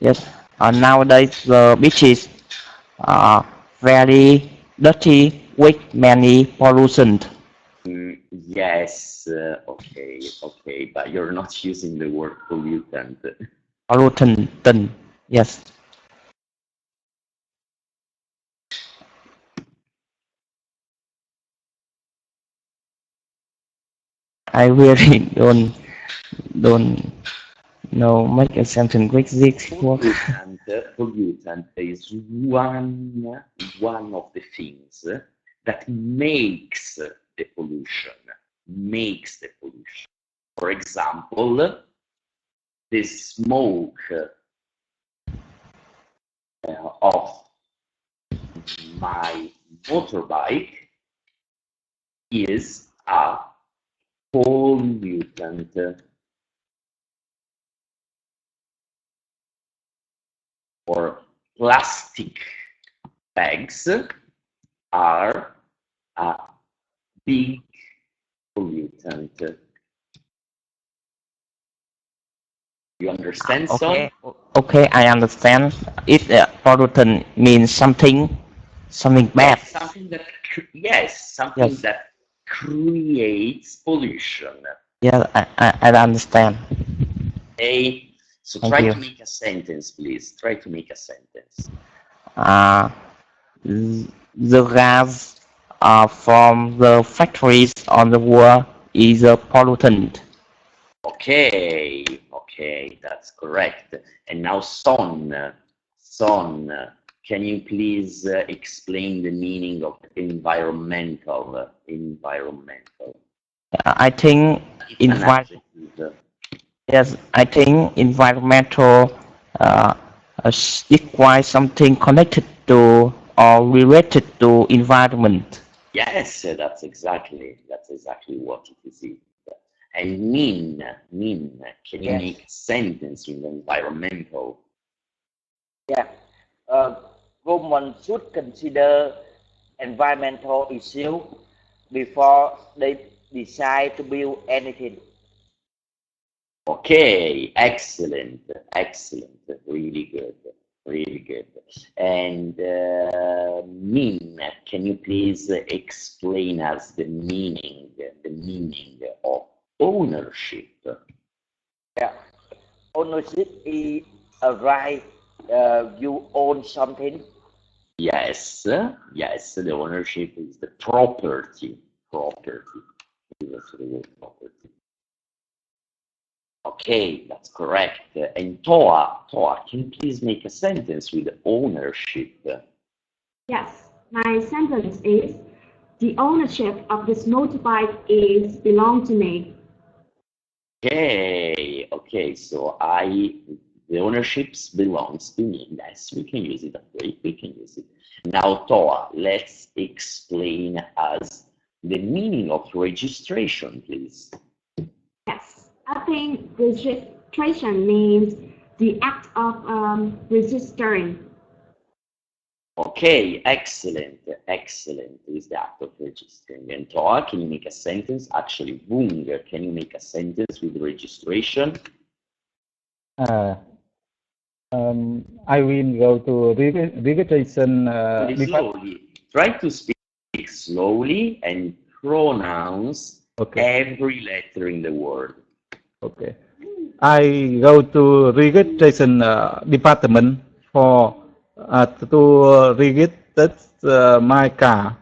Yes. Nowadays the beaches are very dirty with many pollution. Yes, okay, but you're not using the word pollutant. Pollutant. Yes. I really don't know make a sentence with this word. Pollutant is one of the things that makes the pollution. Makes the pollution. For example, the smoke of my motorbike is a pollutant. Or plastic bags are a big pollutant. You understand, son? Okay, I understand. It pollutant means something bad. Something Yes. that creates pollution. Yeah, I understand. Okay, so Thank try you. to make a sentence, please. Try to make a sentence. Uh, the gas from the factories on the world is a pollutant. Okay, that's correct. And now, Son, can you please explain the meaning of environmental? Environmental. I think It's an adjective. yes, I think environmental uh, requires something connected to or related to environment. Yes, that's exactly what it is. And can you make a sentence with environmental? Yeah. Government should consider environmental issue before they decide to build anything. Okay, excellent, really good. And can you please explain us the meaning of ownership? Yeah. Ownership is a right. You own something. Yes, the ownership is the property. That's the word property. Okay, that's correct. And Toa, can you please make a sentence with ownership? Yes, my sentence is the ownership of this motorbike is belong to me. Okay, so the ownerships belongs to me. Yes, we can use it that way. We can use it. Now, Toa, let's explain us the meaning of registration, please. Yes, I think registration means the act of registering. Okay, excellent is the act of registering. And Toa, can you make a sentence? Actually, Wung, can you make a sentence with registration? I will go to registration. Slowly. Try to speak slowly and pronounce every letter in the word. Okay. I go to registration department for to register my car.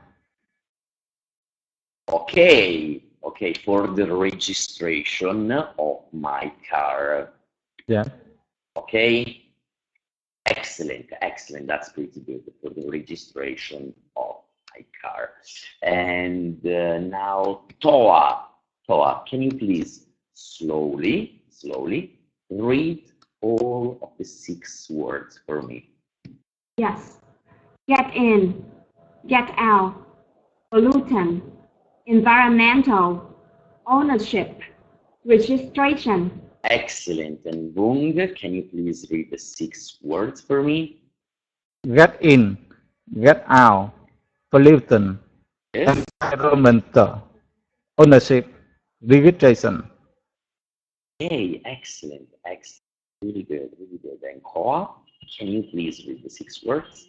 Okay, for the registration of my car. Yeah. Okay. Excellent. That's pretty good for the registration of my car. And now, Toa, can you please slowly read all of the 6 words for me? Yes, get in, get out, pollutant, environmental, ownership, registration. Excellent. And Wung, can you please read the 6 words for me? Get in, get out, pollutant, Yes. environmental, ownership, registration. Hey, excellent. Really good, really good. And Koa, can you please read the 6 words?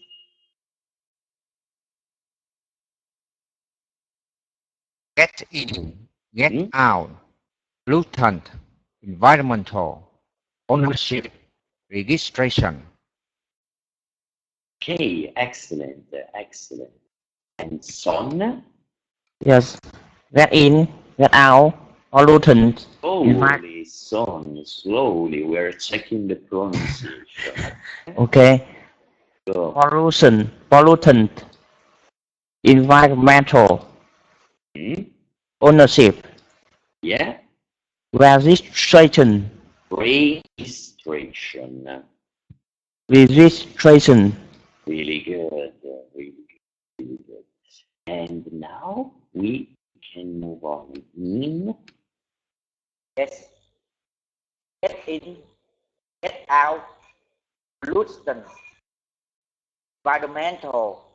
Get in, get Hmm? out, pollutant, environmental, ownership, registration. Okay, excellent, excellent. And Son? Yes. Get in, get out, pollutant. Slowly, Son, slowly. We're checking the pronunciation. Okay. Go. Pollution, pollutant, environmental, Hmm? ownership, Yeah? registration, Registration. registration. Really good, really good, really good. And now we can move on with Min. Yes. Get in, get out, pollution, environmental,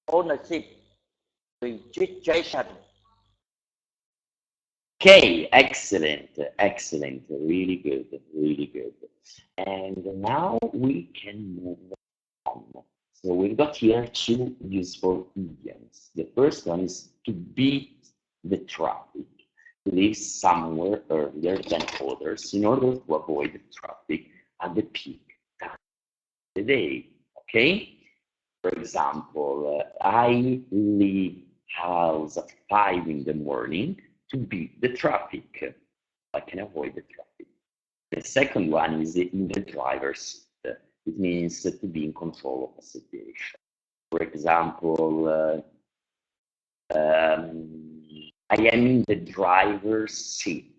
ownership, registration. Okay, excellent, excellent, really good, really good. And now we can move on. So we've got here 2 useful idioms. The first one is to beat the traffic, to leave somewhere earlier than others in order to avoid the traffic at the peak time of the day. Okay? For example, I leave house at 5 in the morning to beat the traffic. I can avoid the traffic. The second one is in the driver's seat. It means to be in control of a situation. For example, I am in the driver's seat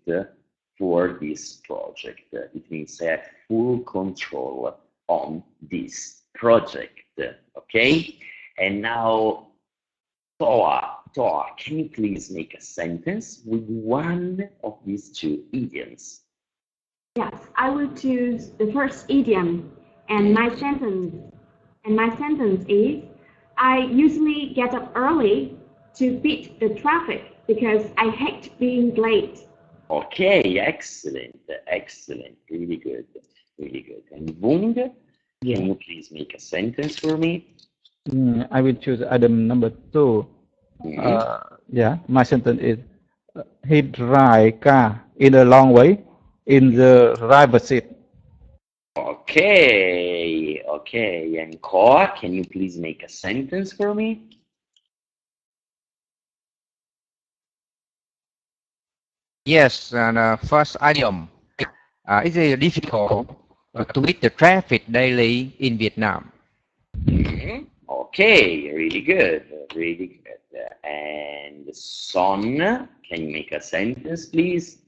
for this project. It means I have full control on this project. Okay? And now, Toa, can you please make a sentence with one of these 2 idioms? Yes, I will choose the first idiom, and my sentence is, I usually get up early to beat the traffic because I hate being late. Okay, excellent, excellent, really good, really good. And Wung, can you please make a sentence for me? I will choose item number 2. Yeah, my sentence is he drive car in a long way in the driver's seat. Okay, okay. And Koa, can you please make a sentence for me? Yes, and first idiom. It is difficult to beat the traffic daily in Vietnam. Okay, really good, really good. And Son, can you make a sentence, please?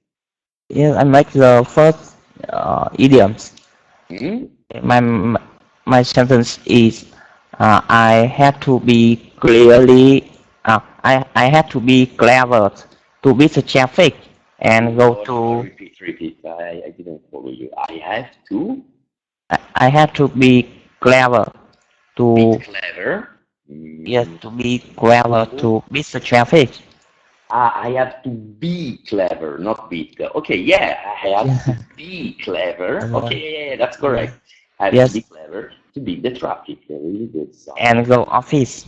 Yes, I make the first idioms. Hmm? My sentence is I had to be clearly I had to be clever to beat the traffic and go to Repeat. I didn't follow you. I have to I had to be clever to be clever. yes to be clever to beat the traffic. I have to be clever, not beat. Okay, yeah, I have to be clever. Okay, yeah, that's correct. I have Yes. to be clever to beat the traffic. Really good song. And go office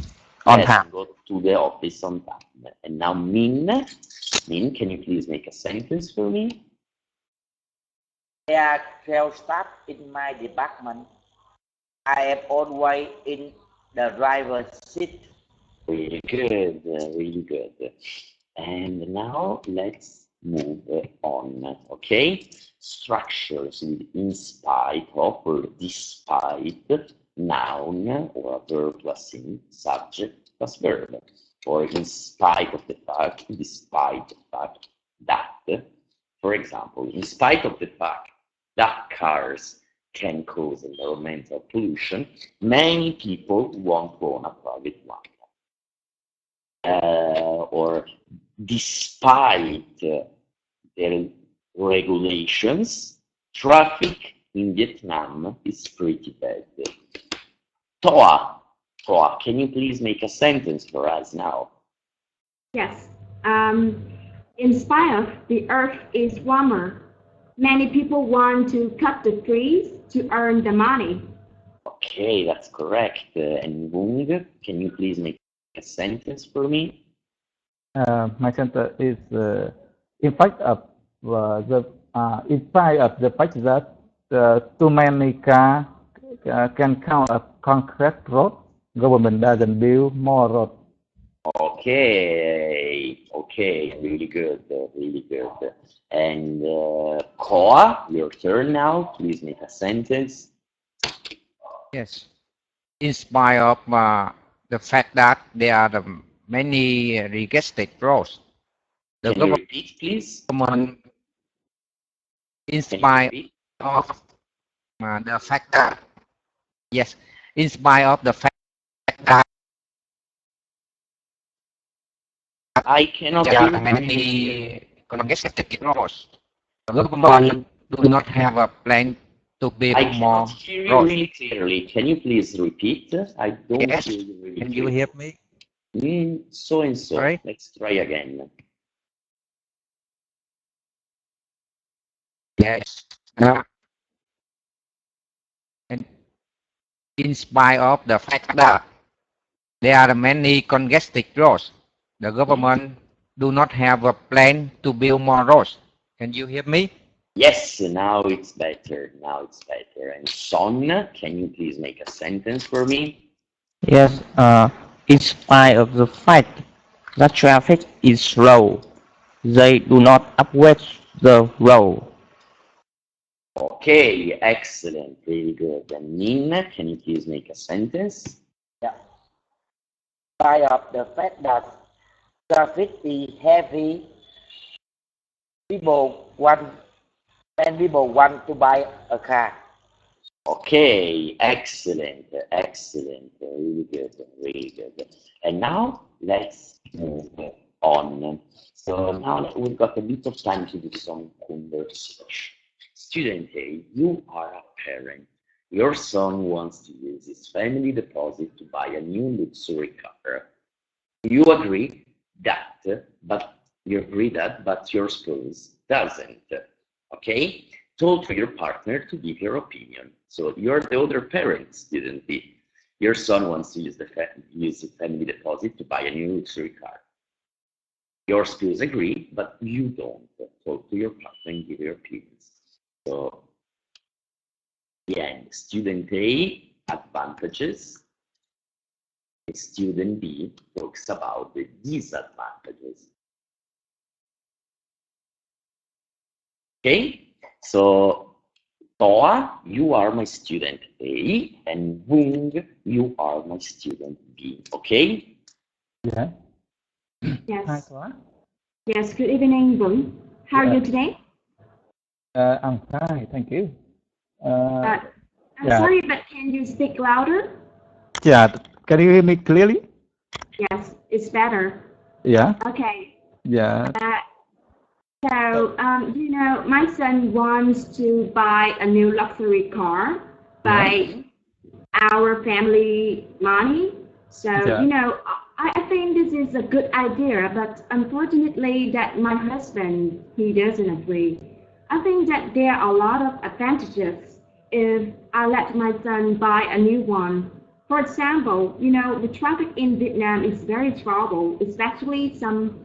on Yes, time. go to the office on time. And now Min, can you please make a sentence for me? There are 12 staff in my department. I am always in the driver's seat. Really good, really good. And now let's move on, okay? Structures with in spite of or despite, noun or a verb plus in, subject plus verb, or in spite of the fact, despite the fact that, for example, in spite of the fact that cars can cause environmental pollution, many people won't own a private one. Or despite the regulations, traffic in Vietnam is pretty bad. Toa, can you please make a sentence for us now? Yes. In spite of the earth is warmer, many people want to cut the trees to earn the money. Okay, that's correct. And Wung, can you please make a sentence for me? My sentence is in fact of in spite of the fact that too many cars can count a concrete road, government doesn't build more roads. Okay, really good, really good. And Koa, your turn now. Please make a sentence. Yes. In spite of the fact that there are many registered roads, the Can you repeat, please? government, in Can you spite repeat? of the fact that, yes, in spite of the fact that I cannot there hear are you. many congested roads, the government do not have a plan to build I more cannot hear you roads. really clearly. Can you please repeat? I don't Yes. hear you really Can you clearly. hear me? So and so. Sorry? Let's try again. Yes. And in spite of the fact that there are many congested roads, the government do not have a plan to build more roads. Can you hear me? Yes, now it's better. Now it's better. And Son, can you please make a sentence for me? Yes, in spite of the fact that traffic is slow, they do not upgrade the road. Okay, excellent, really good. And Nin, can you please make a sentence? Yeah. In spite of the fact that traffic is heavy, people want to buy a car. Okay, excellent, excellent, really good, really good. And now let's move on. So now we've got a bit of time to do some conversation. Student A, you are a parent. Your son wants to use his family deposit to buy a new luxury car. You agree that, but your spouse doesn't. Okay? Told to your partner to give your opinion. So you're the other parent, student B. Your son wants to use the family deposit to buy a new luxury car. Your spouse agree, but you don't. Talk to your partner and give your opinions. So, again, student A, advantages. Student B talks about the disadvantages. Okay, so Toa, you are my student A, and Wung, you are my student B. Okay? Yeah. Hi, Yes. Toa. Yes. Good evening, Vung. How are you today? I'm fine, thank you. I'm yeah. sorry, but can you speak louder? Yeah, can you hear me clearly? Yes, it's better. Yeah. Okay. Yeah. So, my son wants to buy a new luxury car by our family money. So, I think this is a good idea, but unfortunately that my husband, he doesn't agree. I think that there are a lot of advantages if I let my son buy a new one. For example, the traffic in Vietnam is very trouble, especially some,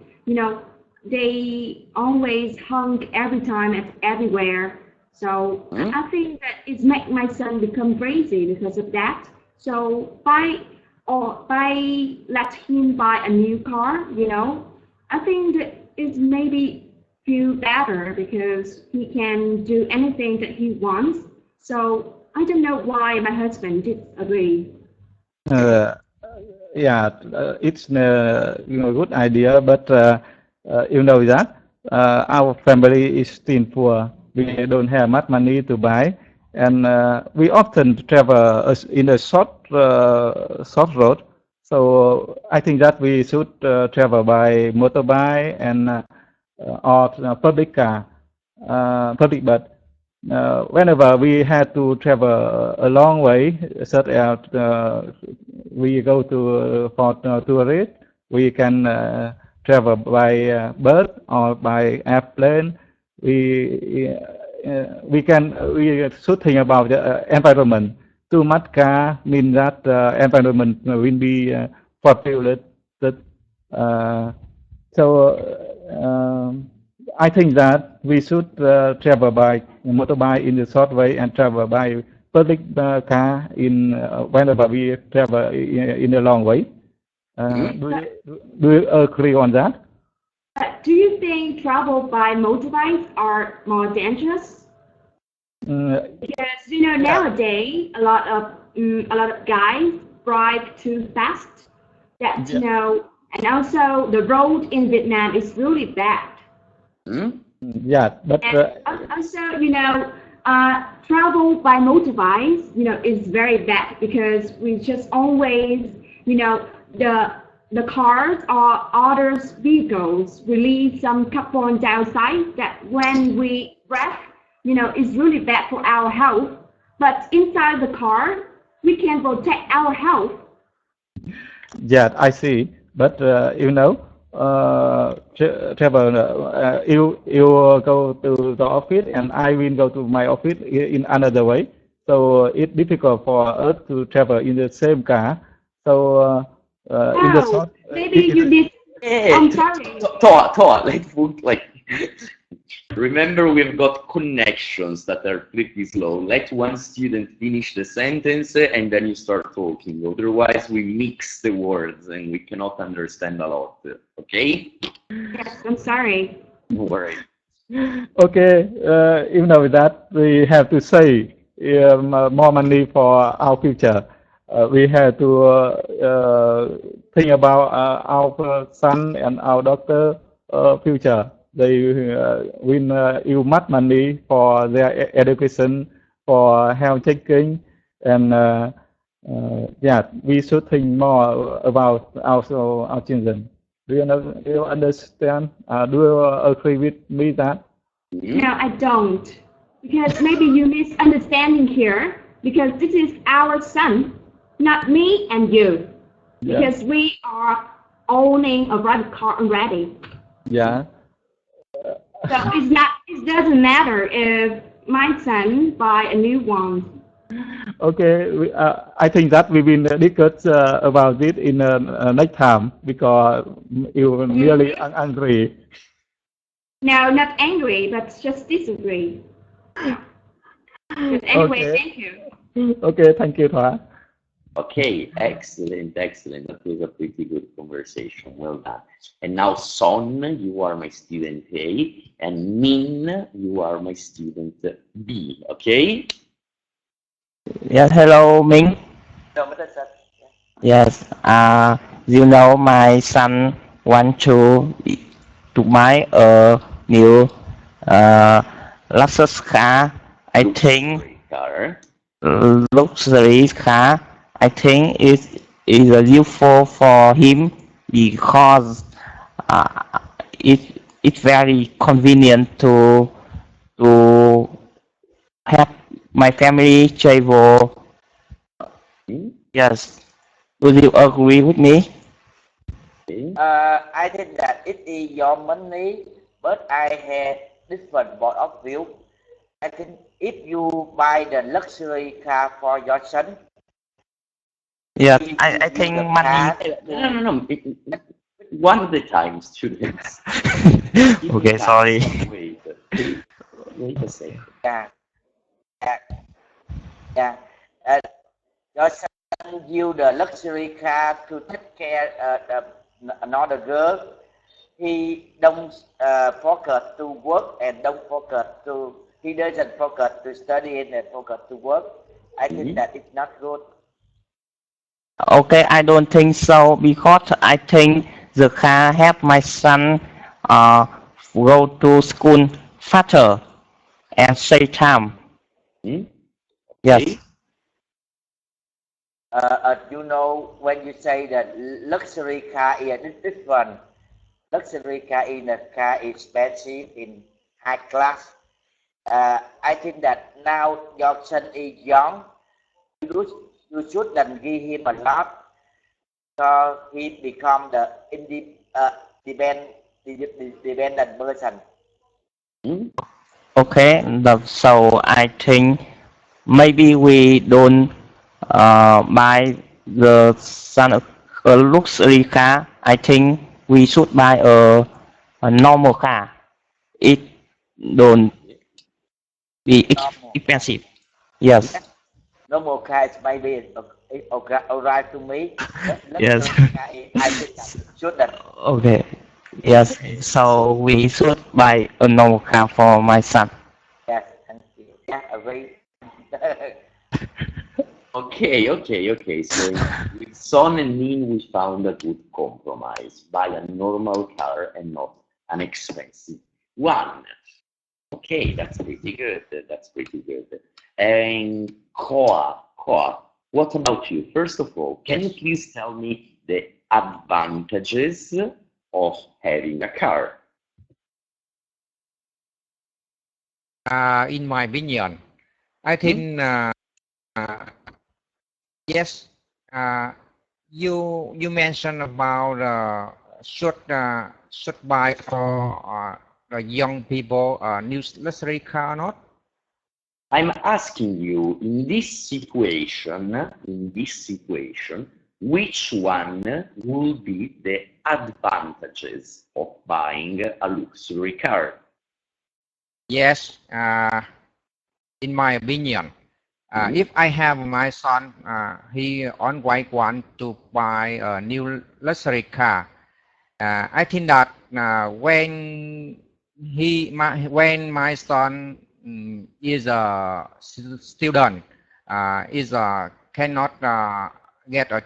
they always honk every time and everywhere. So I think that it makes my son become crazy because of that. So by let him buy a new car, I think that it maybe feel better because he can do anything that he wants. So I don't know why my husband disagree. It's good idea, but you know that our family is still poor. We don't have much money to buy, and we often travel in a short road. So I think that we should travel by motorbike and or public car, public bus. Whenever we had to travel a long way, such as we go to for tourist, we can travel by bus or by airplane. we should think about the environment. Too much car mean that environment will be populated. I think that we should travel by motorbike in the short way and travel by public car in whenever we travel in a long way. Do you agree on that? Do you think travel by motorbikes are more dangerous? Because nowadays a lot of guys drive too fast. That and also the road in Vietnam is really bad. Yeah, but also travel by motorbikes is very bad because we just always the cars or other vehicles release some carbon dioxide that when we breathe is really bad for our health. But inside the car we can protect our health. Yeah, I see. But travel. You go to the office, and I will go to my office in another way. So it's difficult for us to travel in the same car. So in the short, maybe you did. I'm sorry. Toa, let's put like. Remember, we've got connections that are pretty slow. Let one student finish the sentence and then you start talking. Otherwise, we mix the words and we cannot understand a lot. Okay? Yes, I'm sorry. Don't worry. Okay, even with that, we have to save more money for our future. We have to think about our son and our daughter future. They will use much money for their education, for health checking, and yeah, we should think more about also our children. Do you understand? Do you agree with me that? No, I don't. Because maybe you misunderstanding here. Because this is our son, not me and you. Because we are owning a private car already. Yeah. So it doesn't matter if my son buy a new one. Okay, I think that we will discuss about it in next time because you really angry. No, not angry, but just disagree. But anyway, thank you. Okay, thank you, Thoa. Okay, excellent. That was a pretty good conversation. Well done. And now, Son, you are my student A, and Min, you are my student B. Okay? Yes, hello, Ming. Yes, my son want to buy a new Lexus car. I think luxury car. I think it is useful for him because it's very convenient to have my family travel. Yes. Would you agree with me? I think that it is your money, but I have different point of view. I think if you buy the luxury car for your son, Yes, I think money. No. One at a time, students. Okay, sorry. Wait a second. Yeah. Your son use the luxury car to take care another girl. He don't focus to work and he doesn't focus to study and focus to work. I think that it's not good. Okay, I don't think so because I think the car help my son go to school faster and save time. Yes. When you say that luxury car is different, luxury car is a car expensive in high class. I think that now your son is young. You shouldn't give him a lot, so he become the independent person. Okay, so I think maybe we don't buy the a luxury car. I think we should buy a normal car. It don't be Normal. expensive. Yes, Yes. Normal car is maybe alright to me. But yes. luxury car, I think that shouldn't. Okay, yes. So we should buy a normal car for my son. Yes, thank you. Yeah, agree. Okay. So with Son and Min, we found a good compromise. Buy a normal car and not an expensive one. Okay, that's pretty good. That's pretty good. And Koa, what about you? First of all, can you please tell me the advantages of having a car? In my opinion, I think yes. You mentioned about should buy for the young people new luxury car or not? I'm asking you in this situation, which one will be the advantages of buying a luxury car? Yes. In my opinion, if I have my son, he always want to buy a new luxury car. I think that when my son is a student, is cannot get a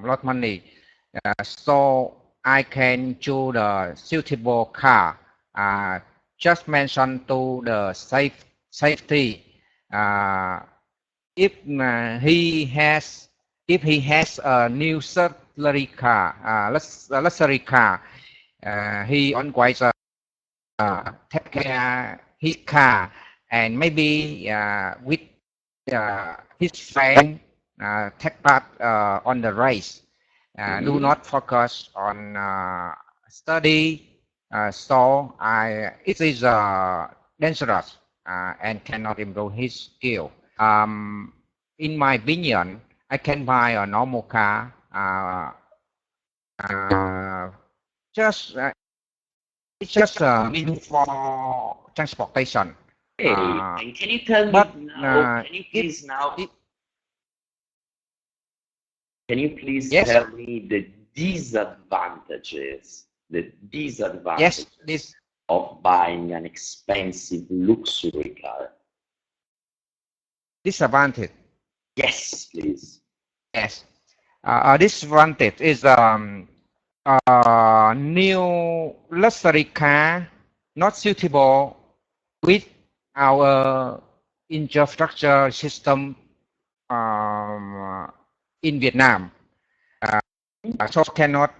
lot money, so I can choose the suitable car. Just mention to the safety. If he has a new luxury car, he always take care his car, and maybe with his friend take part on the race. Do not focus on study. So it is dangerous and cannot improve his skill. In my opinion, I can buy a normal car. Just it's just mean for transportation. Hey, and can you tell me But now? Can you please now? Can you please Yes. tell me the disadvantages? The disadvantages Yes, this of buying an expensive luxury car? disadvantage. Yes, please. Yes. Disadvantage is new luxury car not suitable with our infrastructure system in Vietnam. So cannot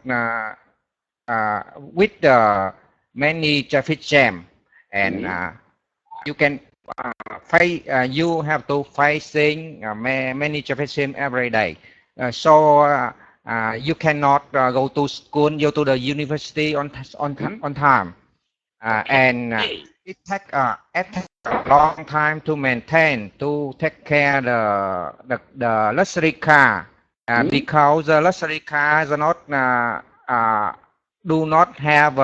with the many traffic jam, and you can you have to facing many traffic jam every day. So you cannot go to school, go to the university on time, and it takes a long time to maintain, to take care the luxury car, because the luxury cars are not do not have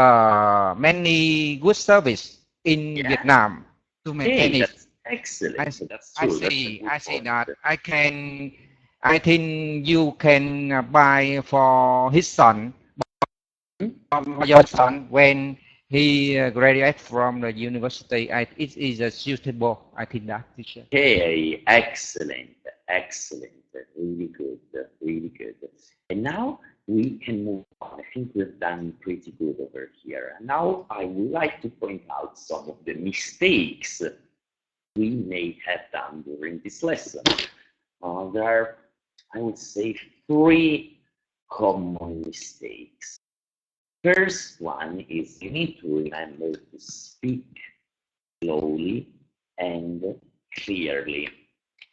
many good service in Vietnam to maintain Hey, it. that's excellent. That's I true. see. I That's a see good that. point. I think you can buy for his son, your son, when he graduates from the university. It is suitable. I think that, teacher. Okay, excellent. Really good, really good. And now we can move on. I think we've done pretty good over here. And now I would like to point out some of the mistakes we may have done during this lesson. There are, I would say, 3 common mistakes. First one is you need to remember to speak slowly and clearly.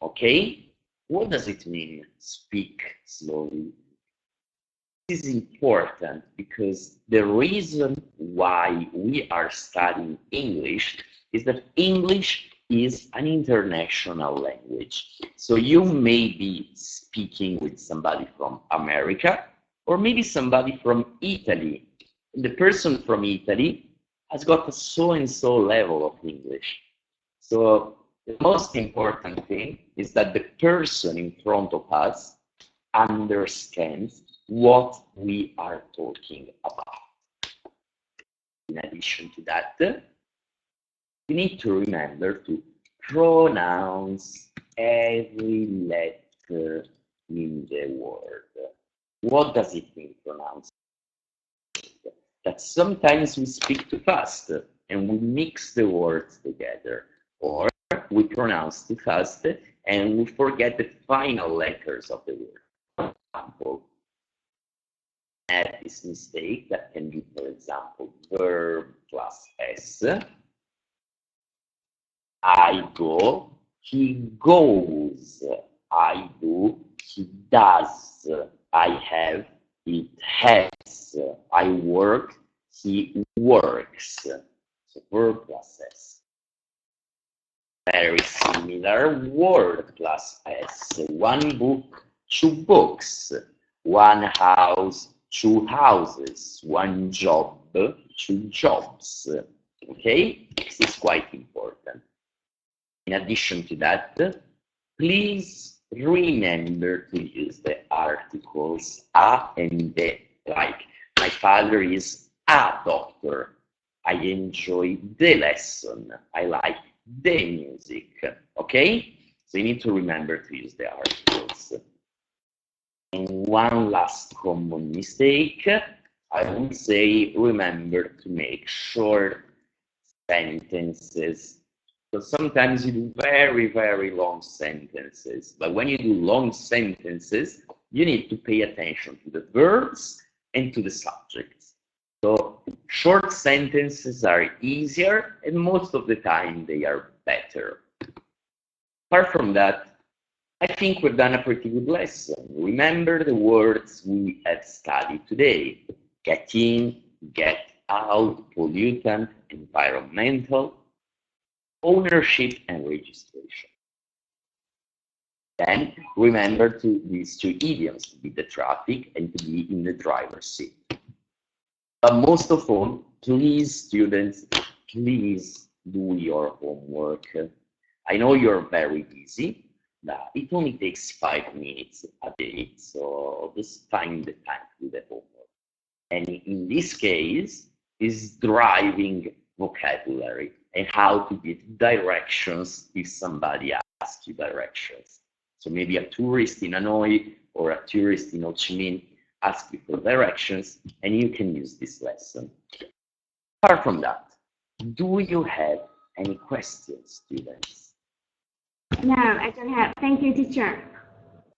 Okay? What does it mean, speak slowly? This is important because the reason why we are studying English is that English is an international language. So you may be speaking with somebody from America or maybe somebody from Italy. The person from Italy has got a so-and-so level of English. So the most important thing is that the person in front of us understands what we are talking about. In addition to that, you need to remember to pronounce every letter in the word. What does it mean, pronounce? That sometimes we speak too fast and we mix the words together, or we pronounce too fast and we forget the final letters of the word. For example, add this mistake that can be, for example, verb plus S. I go, he goes. I do, he does. I have, it has. I work, he works. So verb plus S. Very similar, word plus S. One book, two books. One house, two houses. One job, two jobs. Okay, this is quite important. In addition to that, please remember to use the articles a and de. Like, my father is a doctor. I enjoy the lesson. I like the music. Okay? So you need to remember to use the articles. And one last common mistake, I would say remember to make short sentences. So sometimes you do very, very long sentences. But when you do long sentences, you need to pay attention to the verbs and to the subjects. So short sentences are easier, and most of the time they are better. Apart from that, I think we've done a pretty good lesson. Remember the words we have studied today. Get in, get out, pollutant, environmental, ownership and registration. Then remember these two idioms, to be the traffic and to be in the driver's seat. But most of all, please, students, please do your homework. I know you're very busy, but it only takes 5 minutes a day, so just find the time to do the homework. And in this case, is driving vocabulary and how to give directions if somebody asks you directions. So maybe a tourist in Hanoi or a tourist in Ho Chi Minh ask you for directions, and you can use this lesson. Apart from that, do you have any questions, students? No, I don't have. Thank you, teacher.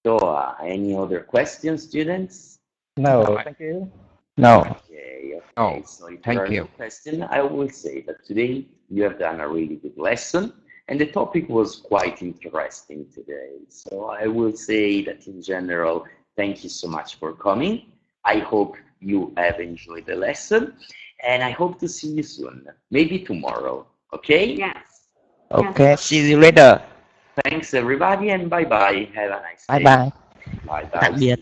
So, any other questions, students? No, thank you. No. Okay. Oh, So if thank there are you. no question, I will say that today you have done a really good lesson, and the topic was quite interesting today. So I will say that in general, thank you so much for coming. I hope you have enjoyed the lesson, and I hope to see you soon, maybe tomorrow. Okay? Yes. Okay, see you later. Thanks everybody, and bye-bye. Have a nice Bye day. bye. Bye-bye. Tạm biệt.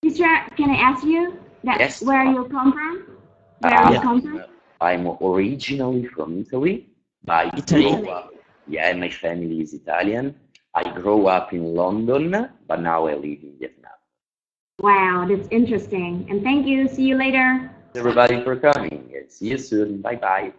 Teacher, can I ask you that Yes. where you come from? Where you Yeah. come from? I'm originally from Italy. I Italy? grew up, yeah, my family is Italian. I grew up in London, but now I live in Vietnam. Wow, that's interesting. And thank you. See you later. Everybody for coming. See you soon. Bye-bye.